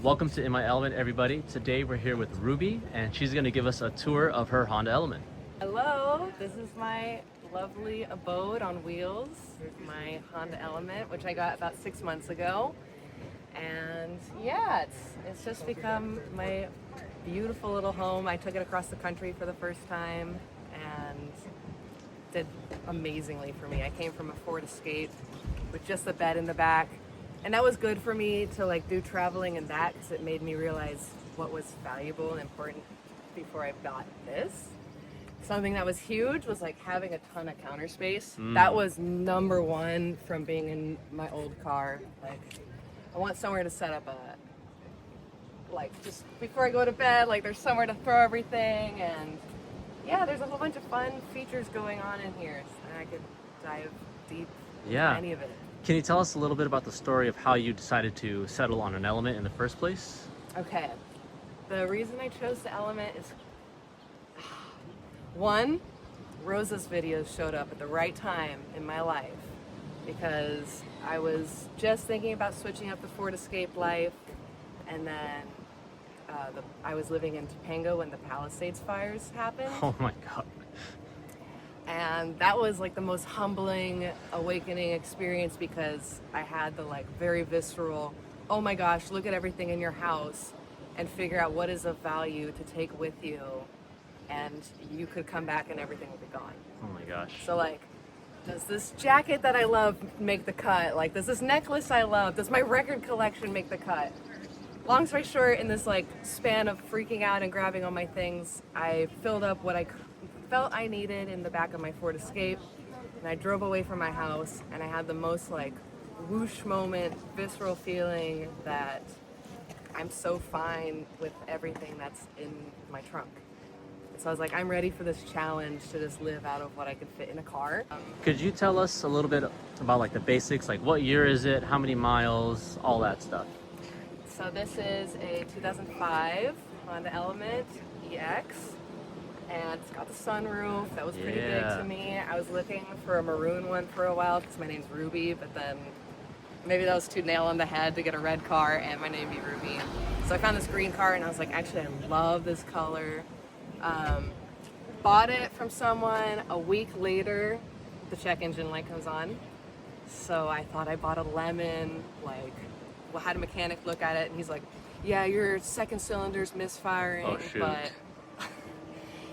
Welcome to In My Element, everybody. Today we're here with Ruby, and she's going to give us a tour of her Honda Element. Hello, this is my lovely abode on wheels, my Honda Element, which I got about 6 months ago. And yeah, it's just become my beautiful little home. I took it across the country for the first time and did amazingly for me. I came from a Ford Escape with just the bed in the back. And that was good for me to do traveling and that, because it made me realize what was valuable and important before I bought this. Something that was huge was having a ton of counter space. That was number one from being in my old car. I want somewhere to set up just before I go to bed, there's somewhere to throw everything, and yeah, there's a whole bunch of fun features going on in here, and I could dive deep into any of it. Can you tell us a little bit about the story of how you decided to settle on an Element in the first place? Okay. The reason I chose the Element is, one, Rosa's videos showed up at the right time in my life because I was just thinking about switching up the Ford Escape life, and then I was living in Topanga when the Palisades fires happened. Oh my God. And that was the most humbling, awakening experience because I had the very visceral, oh my gosh, look at everything in your house and figure out what is of value to take with you, and you could come back and everything would be gone. Oh my gosh. So does this jacket that I love make the cut? Does this necklace I love, does my record collection make the cut? Long story short, in this span of freaking out and grabbing all my things, I filled up what I felt I needed in the back of my Ford Escape, and I drove away from my house, and I had the most whoosh moment, visceral feeling that I'm so fine with everything that's in my trunk. So I was I'm ready for this challenge to just live out of what I could fit in a car. Could you tell us a little bit about the basics, what year is it, how many miles, all that stuff? So this is a 2005 Honda Element EX. And it's got the sunroof. That was pretty big to me. I was looking for a maroon one for a while because my name's Ruby, but then maybe that was too nail on the head to get a red car and my name be Ruby. So I found this green car and I was actually I love this color. Bought it from someone. A week later, the check engine light comes on. So I thought I bought a lemon. Had a mechanic look at it and he's like, yeah, your second cylinder's misfiring, but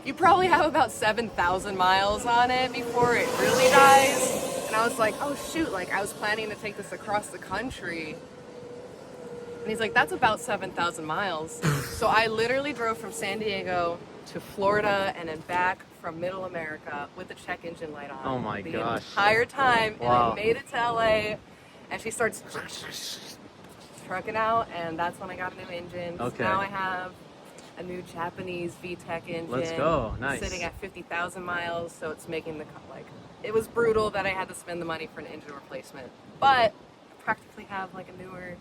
you probably have about 7,000 miles on it before it really dies. And I was like, oh shoot, I was planning to take this across the country. And he's like, that's about 7,000 miles. So I literally drove from San Diego to Florida and then back from Middle America with the check engine light on. Oh my gosh. The entire time. Wow. And I made it to LA, and she starts trucking out, and that's when I got a new engine. Okay. So now I have a new Japanese VTEC engine. Let's go. Nice. Sitting at 50,000 miles, so it's making the it was brutal that I had to spend the money for an engine replacement, but I practically have a newer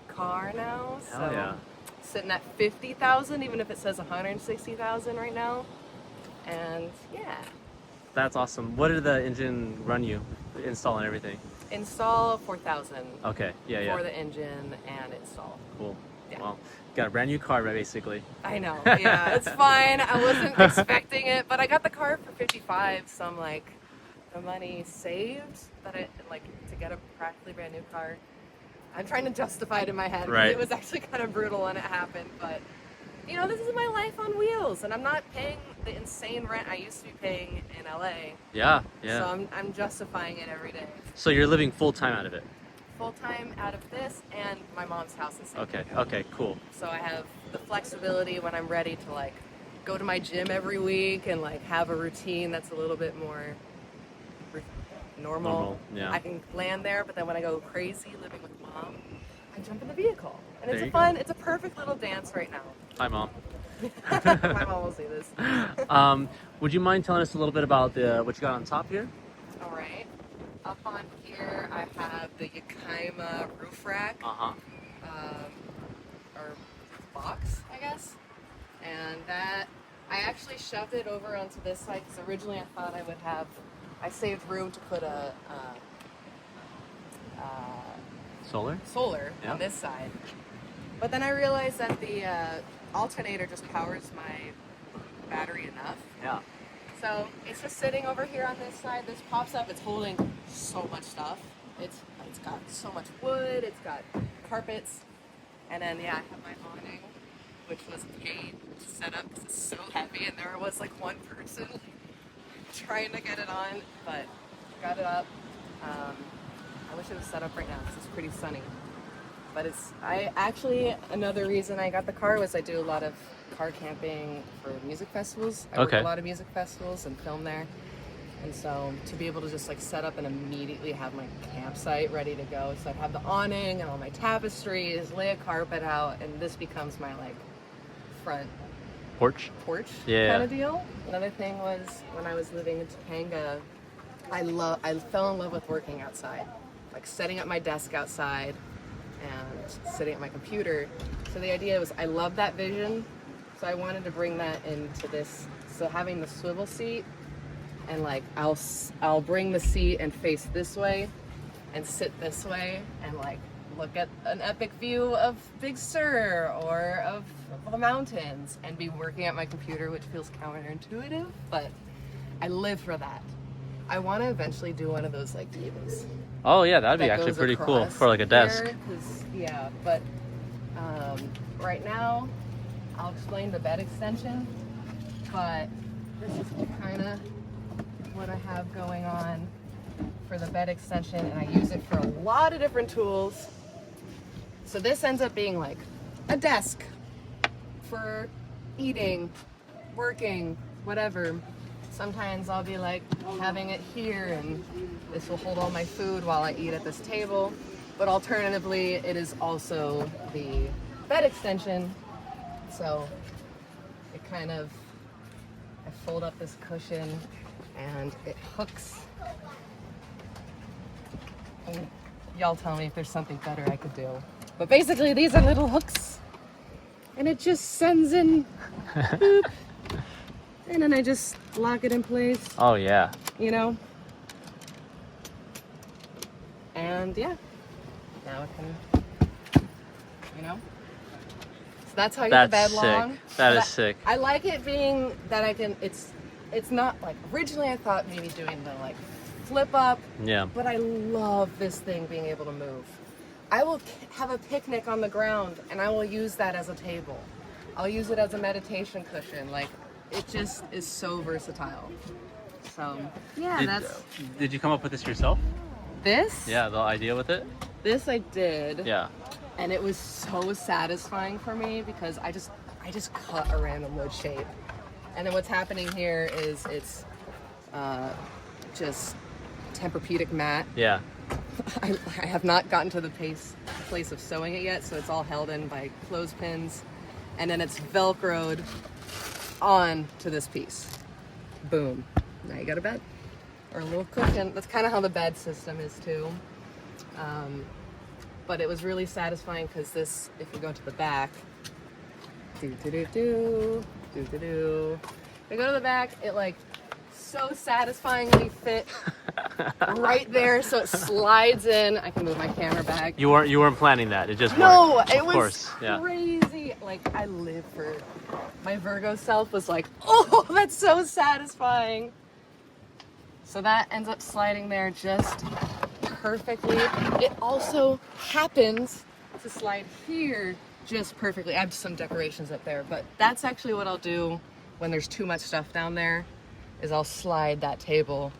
car now. So Hell yeah. Sitting at 50,000, even if it says 160,000 right now, and yeah. That's awesome. What did the engine run you, install and everything? Install 4,000. Okay. Yeah. For the engine and install. Cool. Yeah. Well, got a brand new car, basically. I know. Yeah, it's fine. I wasn't expecting it, but I got the car for 55, so I'm the money saved that to get a practically brand new car. I'm trying to justify it in my head. Right. It was actually kind of brutal when it happened, but this is my life on wheels, and I'm not paying the insane rent I used to be paying in LA. Yeah. So I'm justifying it every day. So you're living full time out of it? Full time out of this and my mom's house in San Diego. Okay, cool. So I have the flexibility when I'm ready to go to my gym every week and have a routine that's a little bit more normal. Yeah. I can land there, but then when I go crazy living with mom, I jump in the vehicle. And it's a perfect little dance right now. Hi, Mom. My mom will see this. Would you mind telling us a little bit about what you got on top here? All right. Up on here, I have the Yakima roof rack. Or box, I guess. And that, I actually shoved it over onto this side because originally I thought I saved room to put a Solar? solar on this side. But then I realized that the alternator just powers my battery enough. Yeah. So it's just sitting over here on this side. This pops up. It's holding so much stuff. It's got so much wood. It's got carpets. And then, yeah, I have my awning, which was a pain to set up because it's so heavy. And there was like one person trying to get it on, but got it up. I wish it was set up right now because it's pretty sunny. But another reason I got the car was I do a lot of car camping for music festivals. I work at a lot of music festivals and film there. And so to be able to just like set up and immediately have my campsite ready to go. So I'd have the awning and all my tapestries, lay a carpet out, and this becomes my like front porch kind of deal. Another thing was when I was living in Topanga, I fell in love with working outside, like setting up my desk outside and sitting at my computer. So the idea was I love that vision, so I wanted to bring that into this. So having the swivel seat, and like I'll bring the seat and face this way and sit this way and like look at an epic view of Big Sur or of the mountains and be working at my computer, which feels counterintuitive, but I live for that. I want to eventually do one of those like tables. Oh yeah, that'd be actually pretty cool for like a desk. Yeah, but right now I'll explain the bed extension, but this is kind of what I have going on for the bed extension, and I use it for a lot of different tools. So this ends up being like a desk for eating, working, whatever. Sometimes I'll be like having it here and this will hold all my food while I eat at this table. But alternatively, it is also the bed extension. So it kind of, I fold up this cushion and it hooks. And y'all tell me if there's something better I could do. But basically these are little hooks and it just sends in boop. And then I just lock it in place. Oh yeah. You know? And yeah, now it can, you know? So that's how you get the bed long. That is sick. I like it being that I can, it's not like, originally I thought maybe doing the like flip up. Yeah. But I love this thing being able to move. I will have a picnic on the ground and I will use that as a table. I'll use it as a meditation cushion. Like, it just is so versatile. So, yeah, Did you come up with this yourself? This? Yeah, the idea with it? This I did. Yeah. And it was so satisfying for me because I just cut a random wood shape. And then what's happening here is it's just Tempur-Pedic mat. Yeah. I have not gotten to the place of sewing it yet, so it's all held in by clothespins. And then it's Velcroed on to this piece. Boom. Now you got a bed. Or a little cushion. That's kind of how the bed system is too. But it was really satisfying because this, if you go to the back, if you go to the back, it like so satisfyingly fit right there, so it slides in. I can move my camera back. You weren't planning that. It just worked. No, it was course. crazy. Yeah. Like I live for my Virgo self was like, oh, that's so satisfying. So that ends up sliding there just perfectly. It also happens to slide here just perfectly. I have some decorations up there, but that's actually what I'll do when there's too much stuff down there, is I'll slide that table.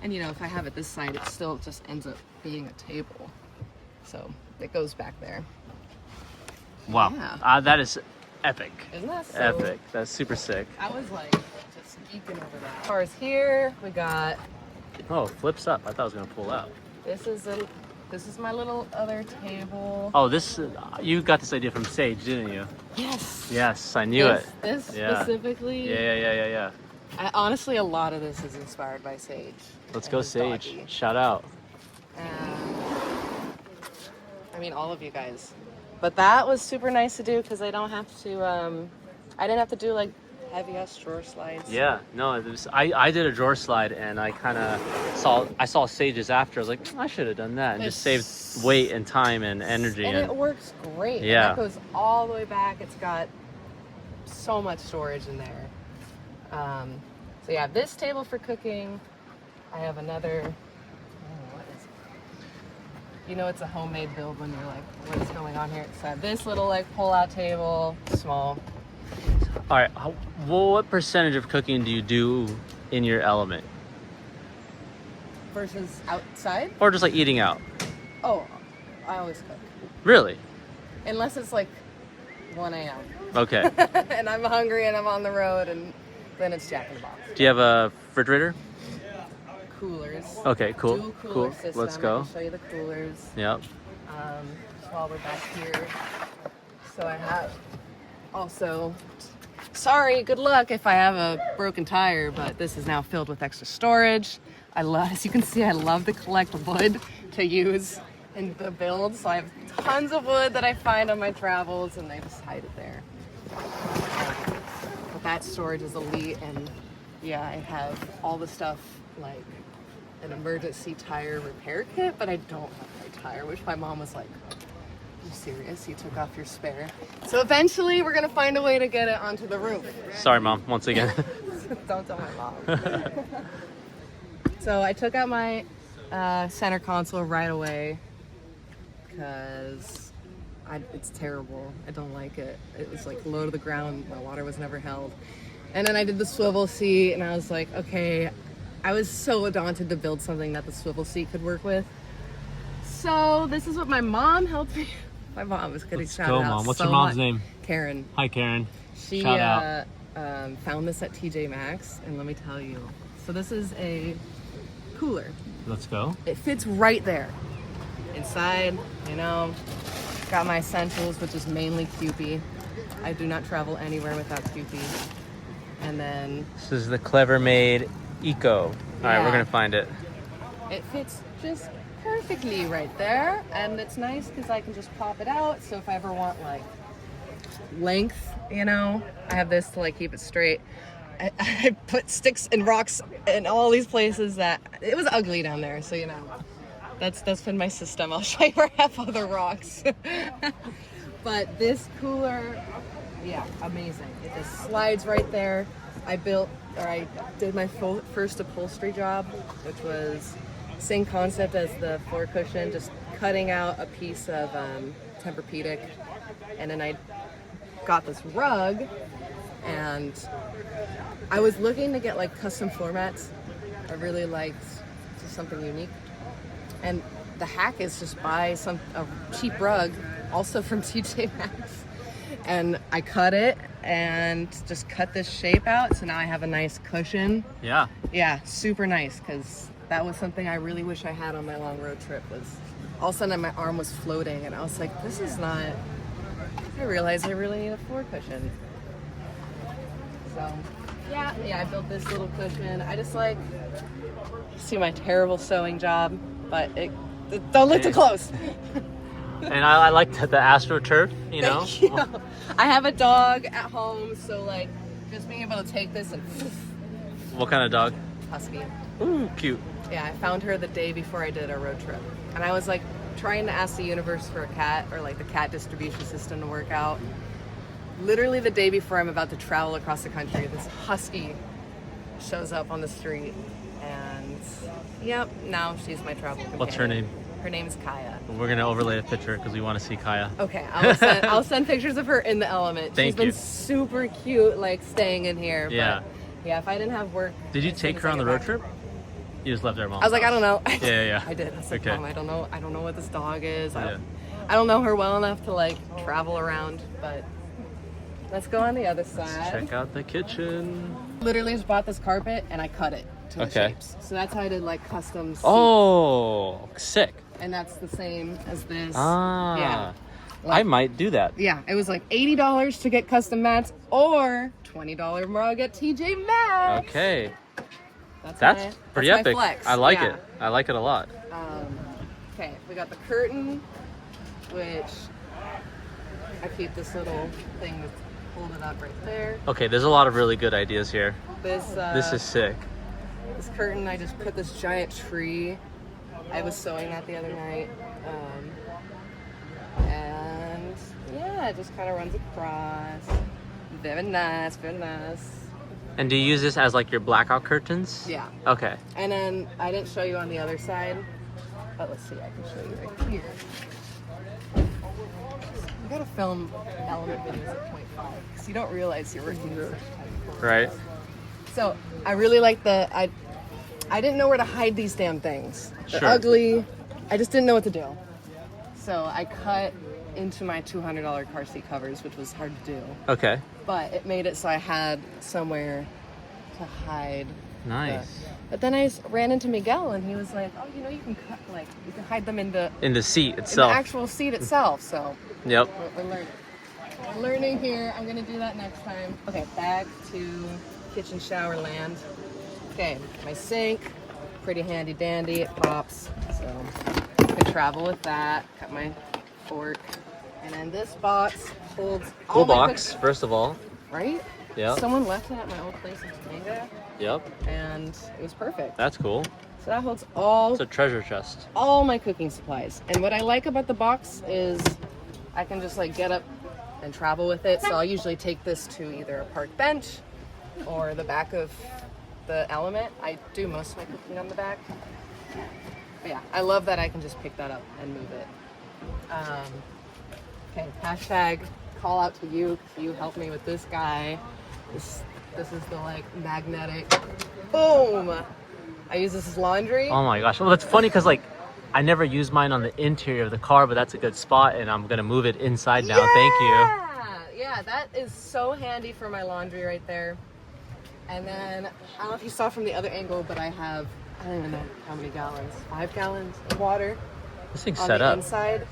And you know, if I have it this side, it still just ends up being a table. So it goes back there. Wow. Yeah. That is epic. Isn't that so epic? That's super sick. I was like just geeking over that. As far as here, we got, Oh, it flips up. I thought it was gonna pull out. this is my little other table. Oh, you got this idea from Sage, didn't you? Yes. Yes, I knew it. This Yeah. specifically. Yeah. Honestly, a lot of this is inspired by Sage. Let's and go, his Sage. doggy. Shout out. I mean, all of you guys. But that was super nice to do because I don't have to, I didn't have to do like heavy ass drawer slides. Yeah, no, I did a drawer slide and I kind of saw Sage's after. I was like, I should have done that and just saved weight and time and energy. And it works great. Yeah. And that goes all the way back. It's got so much storage in there. So yeah, this table for cooking. I have another. Oh, what is it? You know, it's a homemade build when you're like, what is going on here? So I have this little like pull-out table, small. All right, what percentage of cooking do you do in your element? Versus outside? Or just like eating out? Oh, I always cook. Really? Unless it's like 1 a.m. Okay. and I'm hungry and I'm on the road, and then it's Jack in the Box. Do you have a refrigerator? Coolers. Okay, cool. Dual cooler Cool. system. Let's go. I can show you the coolers. Yep. Just while we're back here. So I have also, sorry, good luck if I have a broken tire, but this is now filled with extra storage. As you can see, I love to collect wood to use in the build. So I have tons of wood that I find on my travels, and I just hide it there. But that storage is elite, and yeah, I have all the stuff like an emergency tire repair kit, but I don't have my tire, which my mom was like, "Are you serious? You took off your spare?" So eventually we're gonna find a way to get it onto the roof. Sorry, Mom, once again. Don't tell my mom. So I took out my center console right away because it's terrible. I don't like it. It was like low to the ground. My water was never held. And then I did the swivel seat, and I was like, okay, I was so daunted to build something that the swivel seat could work with. So this is what my mom helped me. My mom was getting shouted out. Mom. What's so your mom's much. name? Karen. Hi, Karen. She Shout out. Found this at TJ Maxx, and let me tell you. So this is a cooler. Let's go. It fits right there. Inside, you know, got my essentials, which is mainly Kewpie. I do not travel anywhere without Kewpie. And then This is the Clever Made Eco. All right, Yeah. we're gonna find it. it fits just perfectly right there. And it's nice because I can just pop it out. So if I ever want like length, you know, I have this to like keep it straight. I put sticks and rocks in all these places that it was ugly down there. So, you know, that's been my system. I'll show you where I have other rocks. But this cooler, yeah, amazing. It just slides right there. I did my first upholstery job, which was same concept as the floor cushion, just cutting out a piece of Tempur-Pedic, and then I got this rug, and I was looking to get like custom floor mats. I really liked just something unique, and the hack is just buy a cheap rug, also from TJ Maxx, and I cut it and just cut this shape out. So now I have a nice cushion. Yeah. Yeah, super nice, because that was something I really wish I had on my long road trip. Was all of a sudden my arm was floating, and I was like, this is not. I realized I really need a floor cushion. So yeah, I built this little cushion. I just like see my terrible sewing job, but it don't look too close. And I like the AstroTurf, you know? Thank you. I have a dog at home, so like just being able to take this and What kind of dog? husky. Ooh, cute. Yeah, I found her the day before I did a road trip, and I was like trying to ask the universe for a cat, or like the cat distribution system to work out. Literally the day before I'm about to travel across the country, this husky shows up on the street, and yep, now she's my travel companion. What's her name? Her name's Kaya. We're gonna overlay a picture because we want to see Kaya. Okay, I'll send pictures of her in the element. Thank She's been you. super cute, like staying in here. Yeah. But yeah, if I didn't have work. Did you as soon take as her I on the get road back- trip? You just left her at mom's I was like, I house. don't know. Yeah. I did. I was like, Okay. Mom, I don't know what this dog is. Yeah. I don't know her well enough to like travel around, but let's go on the other side. Check out the kitchen. Literally just bought this carpet and I cut it to the Okay. shapes. So that's how I did like custom seats. Oh, sick. And that's the same as this. Ah. Yeah. I might do that. Yeah, it was like $80 to get custom mats or $20 rug at TJ Maxx. Okay. That's Pretty my epic. flex. I like Yeah. it. I like it a lot. Okay, we got the curtain, which I keep this little thing with hold it up right there. Okay, there's a lot of really good ideas here. This is sick. This curtain, I just put this giant tree. I was sewing that the other night. And yeah, it just kind of runs across. Very nice, very nice. And do you use this as like your blackout curtains? Yeah. Okay. And then I didn't show you on the other side, but let's see, I can show you right here. You gotta film element videos at 0.5 because you don't realize you're working with such tight corners. Right. So I really like I didn't know where to hide these damn things. They're Sure. ugly. I just didn't know what to do. So I cut into my $200 car seat covers, which was hard to do. Okay. But it made it so I had somewhere to hide. Nice. But then I ran into Miguel and he was like, "Oh, you can cut, you can hide them in the seat itself. the actual seat itself." So Yep. we're learning. We're learning here. I'm gonna do that next time. Okay, back to kitchen shower land. Okay, my sink, pretty handy dandy. It pops, so I can travel with that. Got my fork, and then this box holds Cool all my box, first of all. right? Yep. Someone left it at my old place in Topanga, Yep. and it was perfect. That's cool. So that holds all It's a treasure chest. my cooking supplies. And what I like about the box is I can just like get up and travel with it. So I'll usually take this to either a park bench or the back of the Element. I do most of my cooking on the back. But yeah, I love that I can just pick that up and move it. Okay, hashtag call out to you because you helped me with this guy. This is the like magnetic. Boom! I use this as laundry. Oh my gosh. Well, that's funny because like I never use mine on the interior of the car, but that's a good spot, and I'm gonna move it inside now. Thank you. Yeah, that is so handy for my laundry right there. And then I don't know if you saw from the other angle, but I don't even know how many gallons, 5 gallons of water This thing's on set the up. inside.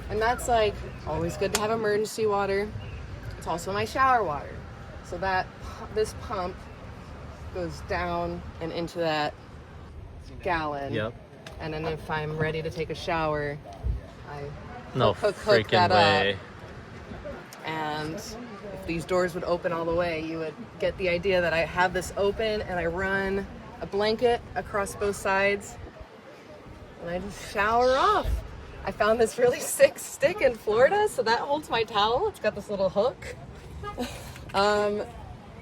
And that's like always good to have emergency water. It's also my shower water. So this pump goes down and into that gallon. Yep. And then if I'm ready to take a shower, I No hook freaking that way. up. And if these doors would open all the way, you would get the idea that I have this open and I run a blanket across both sides and I just shower off. I found this really sick stick in Florida, so that holds my towel. It's got this little hook.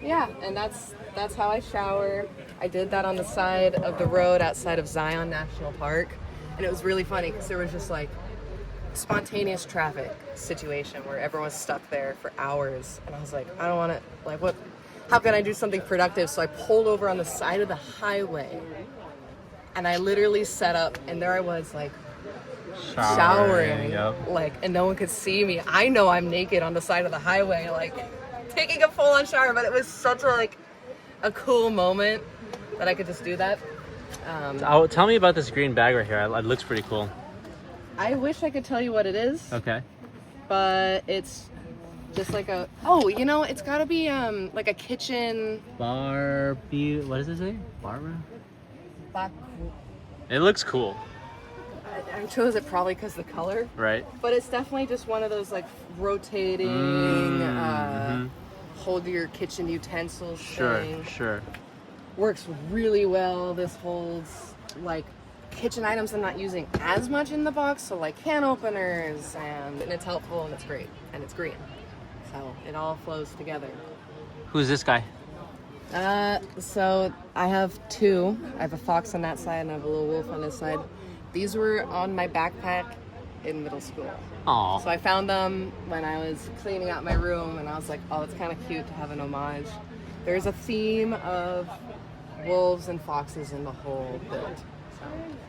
Yeah, and that's how I shower. I did that on the side of the road outside of Zion National Park, and it was really funny because there was just like spontaneous traffic situation where everyone was stuck there for hours, and I was like, I don't want to, like, what? How can I do something productive? So I pulled over on the side of the highway, and I literally set up, and there I was, like, showering, Yep. like, and no one could see me. I know I'm naked on the side of the highway, like, taking a full-on shower, but it was such a cool moment that I could just do that. Tell me about this green bag right here. It looks pretty cool. I wish I could tell you what it is, Okay. but it's just like it's gotta be like a kitchen. Barbie. What does it say? Barbara. I It looks cool, chose it probably because the color, right? but it's definitely just one of those like rotating hold your kitchen utensils thing. Sure. Works really well. This holds like kitchen items I'm not using as much in the box, so like can openers, and it's helpful and it's great and it's green, so it all flows together. Who's this guy? So I have two. I have a fox on that side and I have a little wolf on this side. These were on my backpack in middle school. Aw. So I found them when I was cleaning out my room, and I was like, oh, it's kind of cute to have an homage. There's a theme of wolves and foxes in the whole build.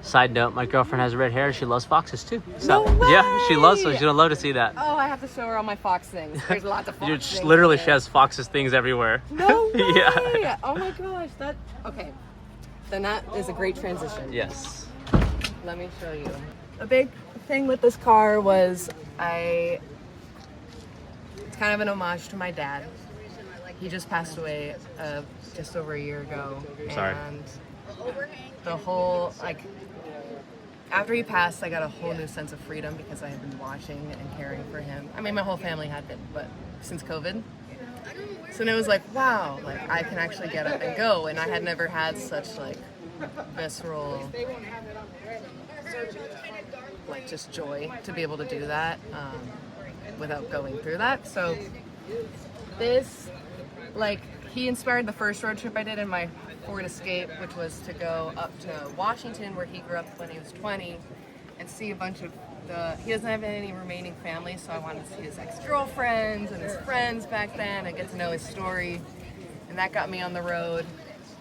Side note: my girlfriend has red hair. She loves foxes too. So No way! yeah, she loves them. She'd love to see that. Oh, I have to show her all my fox things. There's lots of fox things. Literally, in she there. has foxes things everywhere. No way! Yeah. Oh my gosh, okay. Then that is a great transition. Yes. Let me show you. A big thing with this car was it's kind of an homage to my dad. He just passed away just over a year ago. Sorry. And the whole, like, after he passed, I got a whole new sense of freedom because I had been watching and caring for him. I mean, my whole family had been, but since COVID. So then it was like, wow, like I can actually get up and go, and I had never had such like visceral, like just joy to be able to do that without going through that. So this, like, he inspired the first road trip I did in my Ford Escape, which was to go up to Washington, where he grew up when he was 20, and see a bunch of he doesn't have any remaining family, so I wanted to see his ex-girlfriends and his friends back then and get to know his story. And that got me on the road.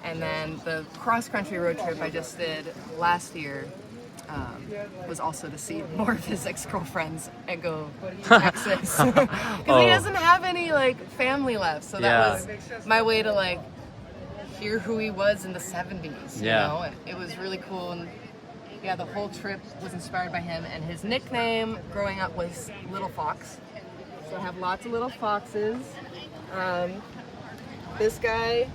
And then the cross-country road trip I just did last year was also to see more of his ex-girlfriends and go to Texas. Because he doesn't have any like family left, so that was my way to like hear who he was in the 70s, you know? And it was really cool. And yeah, the whole trip was inspired by him, and his nickname growing up was Little Fox. So I have lots of little foxes. This guy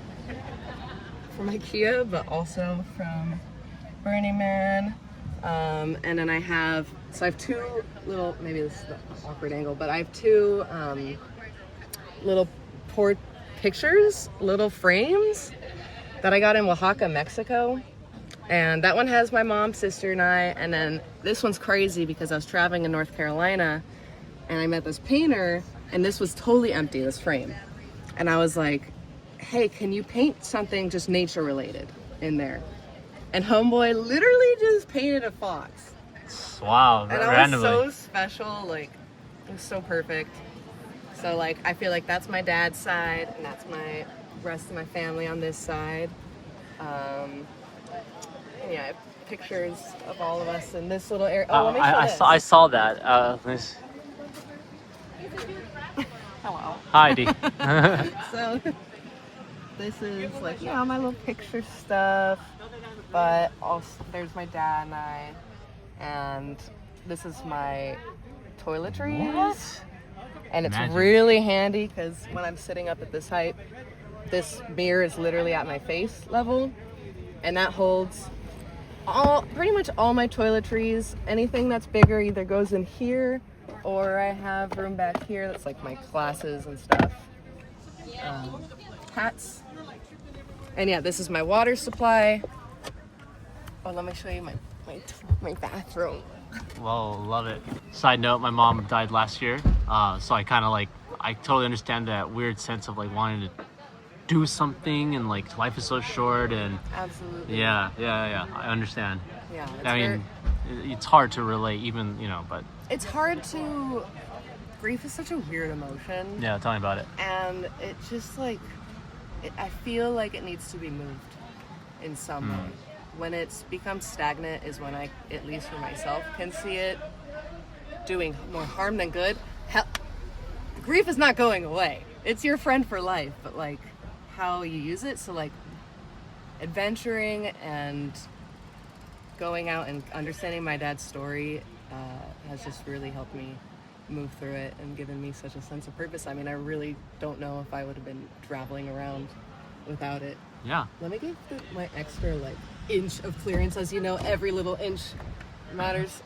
from IKEA, but also from Burning Man. And then I have two little, maybe this is the awkward angle, but I have two little pictures, little frames that I got in Oaxaca, Mexico. And that one has my mom, sister, and I. And then this one's crazy because I was traveling in North Carolina and I met this painter, and this was totally empty, this frame. And I was like, hey, can you paint something just nature related in there? And homeboy literally just painted a fox. Wow, and randomly. I was so special, like, it was so perfect. So like, I feel like that's my dad's side, and that's my rest of my family on this side. Yeah, I have pictures of all of us in this little area. Oh, let me show this. I saw that. Hello. Heidi. So this is like, you know, my little picture stuff, but also there's my dad and I, and this is my toiletries. What? And it's Magic. really handy because when I'm sitting up at this height, this mirror is literally at my face level, and that holds pretty much all my toiletries. Anything that's bigger either goes in here, or I have room back here that's like my glasses and stuff. Hats. And yeah, this is my water supply. Oh, let me show you my bathroom. Well, love it. Side note, my mom died last year, so I kind of like, I totally understand that weird sense of like wanting to do something, and like life is so short, and Absolutely. yeah, I understand. Yeah, It's hard to relate, even, you know, but it's hard to, grief is such a weird emotion. yeah, tell me about it. And it just like, I feel like it needs to be moved in some way. When it's become stagnant is when I, at least for myself, can see it doing more harm than good. Hell, grief is not going away. It's your friend for life, but like how you use it. So like adventuring and going out and understanding my dad's story has just really helped me move through it and given me such a sense of purpose. I mean, I really don't know if I would have been traveling around without it. Yeah. Let me give my extra like inch of clearance. As you know, every little inch matters.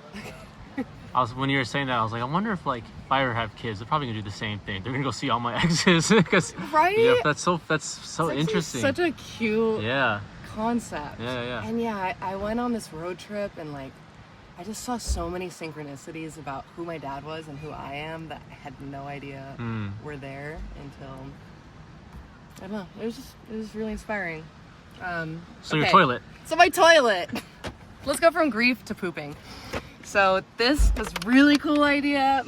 When you were saying that, I was like, I wonder if like if I ever have kids, they're probably gonna do the same thing. They're gonna go see all my exes because right? Yeah, that's so It's interesting. Such a cute Yeah. concept. Yeah. And yeah, I went on this road trip and like I just saw so many synchronicities about who my dad was and who I am that I had no idea were there until, I don't know, it was really inspiring. So your toilet. So my toilet. Let's go from grief to pooping. So this was a really cool idea.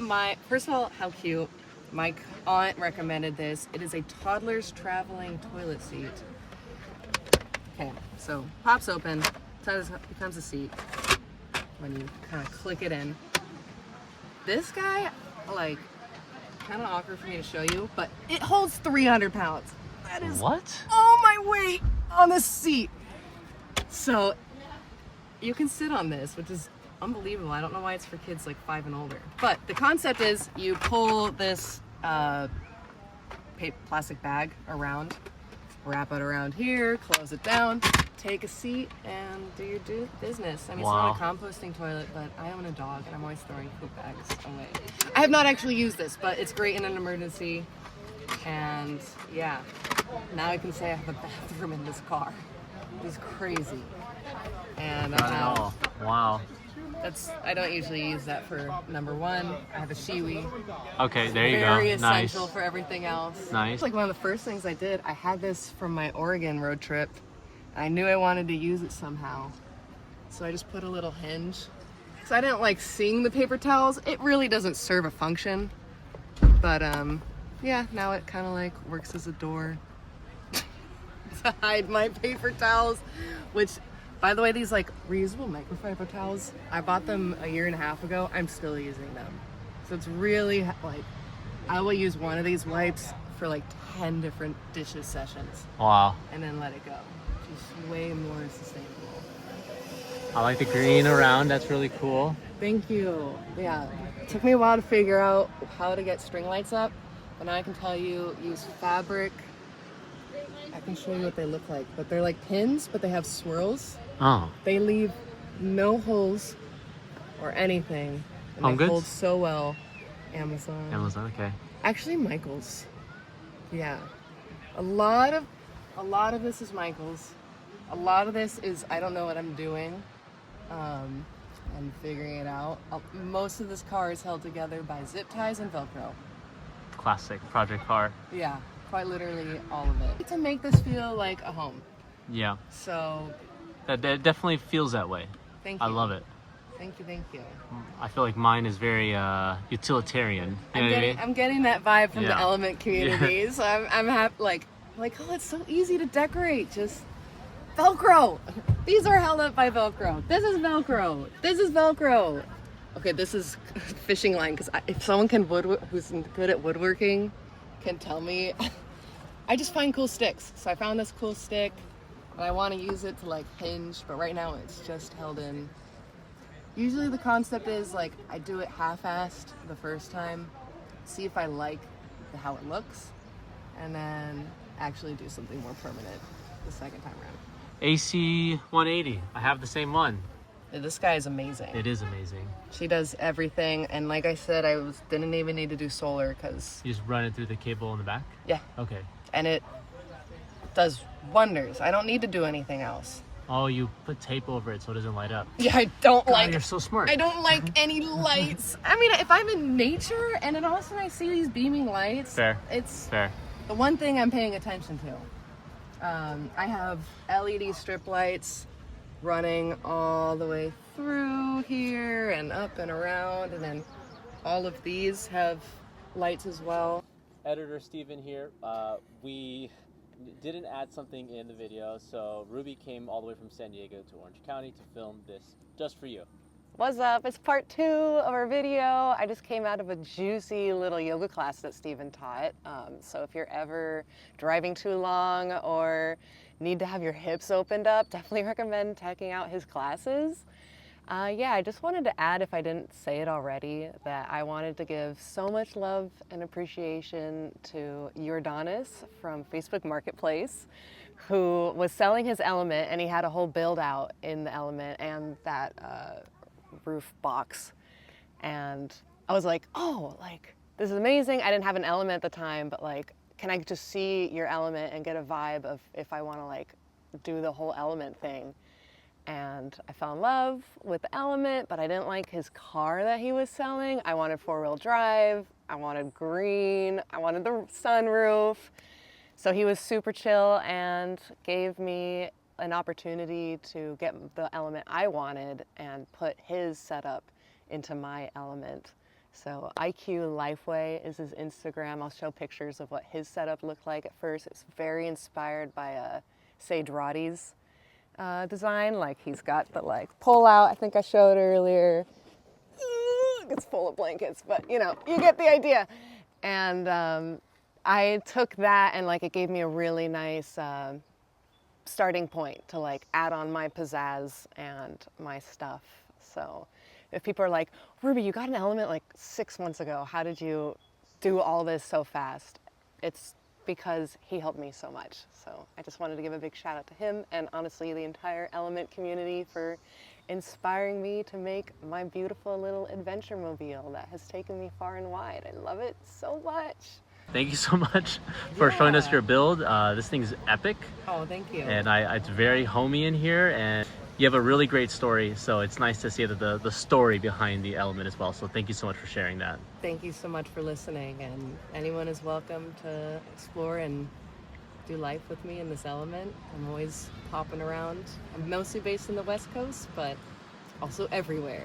First of all, how cute. My aunt recommended this. It is a toddler's traveling toilet seat. Okay, so pops open, becomes a seat when you kind of click it in. This guy, like, kind of awkward for me to show you, but it holds 300 pounds. That is What? all my weight on this seat. So you can sit on this, which is unbelievable. I don't know why it's for kids like 5 and older. But the concept is you pull this plastic bag around, wrap it around here, close it down, take a seat and do your business. I mean, Wow. it's not a composting toilet, but I own a dog and I'm always throwing poop bags away. I have not actually used this, but it's great in an emergency. And yeah, now I can say I have a bathroom in this car. It's crazy. And Not at all. Wow. I don't usually use that for number one. I have a Shiwi. Okay, there you go. Very Nice. essential for everything else. Nice. It's like one of the first things I did. I had this from my Oregon road trip. I knew I wanted to use it somehow. So I just put a little hinge. So I didn't like seeing the paper towels. It really doesn't serve a function. But yeah, now it kind of like works as a door to hide my paper towels, which, by the way, these like reusable microfiber towels, I bought them a year and a half ago. I'm still using them. So it's really like, I will use one of these wipes for like 10 different dishes sessions Wow. and then let it go. Just way more sustainable. I like the green around. That's really cool. Thank you. Yeah, it took me a while to figure out how to get string lights up, but now I can tell you, use fabric. I can show you what they look like, but they're like pins, but they have swirls. Oh. They leave no holes or anything. And Home they Goods? hold so well. Amazon. Amazon. Okay. Actually, Michael's. Yeah. A lot of this is Michael's. A lot of this is I don't know what I'm doing. I'm figuring it out. Most of this car is held together by zip ties and Velcro. Classic project car. Yeah, quite literally all of it. To make this feel like a home. Yeah. So, That definitely feels that way. thank you. I love it. Thank you, thank you. I feel like mine is very utilitarian. You know what I mean? I'm getting that vibe from the Yeah. element community. So I'm happy, like, oh, it's so easy to decorate. Just Velcro. These are held up by Velcro. This is Velcro. This is Velcro. Okay, this is fishing line because if someone who's good at woodworking can tell me, I just find cool sticks. So I found this cool stick and I want to use it to like hinge, but right now it's just held in. Usually the concept is like I do it half-assed the first time, see if I like how it looks, and then actually do something more permanent the second time around. AC 180. I have the same one. This guy is amazing. It is amazing. She does everything, and like I said, didn't even need to do solar because You just run it through the cable in the back? yeah, Okay. and it does wonders. I don't need to do anything else. Oh, you put tape over it so it doesn't light up. Yeah, I don't God, like. you're so smart. I don't like any lights. I mean, if I'm in nature and then all of a sudden I see these beaming lights, Fair. it's Fair. the one thing I'm paying attention to. I have LED strip lights running all the way through here and up and around, and then all of these have lights as well. Editor Steven here. We didn't add something in the video, so Ruby came all the way from San Diego to Orange County to film this just for you. What's up? It's part 2 of our video. I just came out of a juicy little yoga class that Steven taught. So if you're ever driving too long or need to have your hips opened up, definitely recommend checking out his classes. Yeah, I just wanted to add, if I didn't say it already, that I wanted to give so much love and appreciation to Jordanis from Facebook Marketplace, who was selling his element, and he had a whole build out in the element and that roof box. And I was like, oh, like, this is amazing. I didn't have an element at the time, but like, can I just see your element and get a vibe of if I want to like do the whole element thing? And I fell in love with the element, but I didn't like his car that he was selling. I wanted 4-wheel drive, I wanted green, I wanted the sunroof. So he was super chill and gave me an opportunity to get the element I wanted and put his setup into my element. So IQ Lifeway is his Instagram. I'll show pictures of what his setup looked like at first. It's very inspired by Sage Roddy's design. Like he's got the like pull out, I think I showed earlier. It's full of blankets, but you know, you get the idea. And I took that and like it gave me a really nice starting point to like add on my pizzazz and my stuff. So if people are like, Ruby, you got an element like 6 months ago, how did you do all this so fast? It's because he helped me so much. So I just wanted to give a big shout out to him, and honestly the entire Element community for inspiring me to make my beautiful little adventure mobile that has taken me far and wide. I love it so much. Thank you so much for showing us your build. This thing's epic. Oh, thank you. And it's very homey in here, and you have a really great story, so it's nice to see the story behind the Element as well. So thank you so much for sharing that. Thank you so much for listening, and anyone is welcome to explore and do life with me in this Element. I'm always popping around. I'm mostly based in the West Coast, but also everywhere.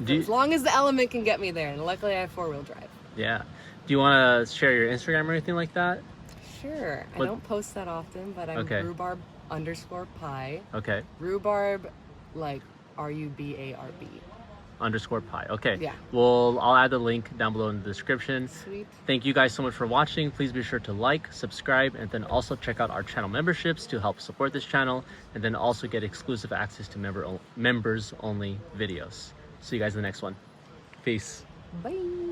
As long as the Element can get me there, and luckily I have 4-wheel drive. Yeah. Do you want to share your Instagram or anything like that? Sure. I don't post that often, but I'm rhubarb_pie. Okay. Rhubarb, like RUBARB. _pie. Okay. Yeah. Well, I'll add the link down below in the description. Sweet. Thank you guys so much for watching. Please be sure to like, subscribe, and then also check out our channel memberships to help support this channel, and then also get exclusive access to members only videos. See you guys in the next one. Peace. Bye.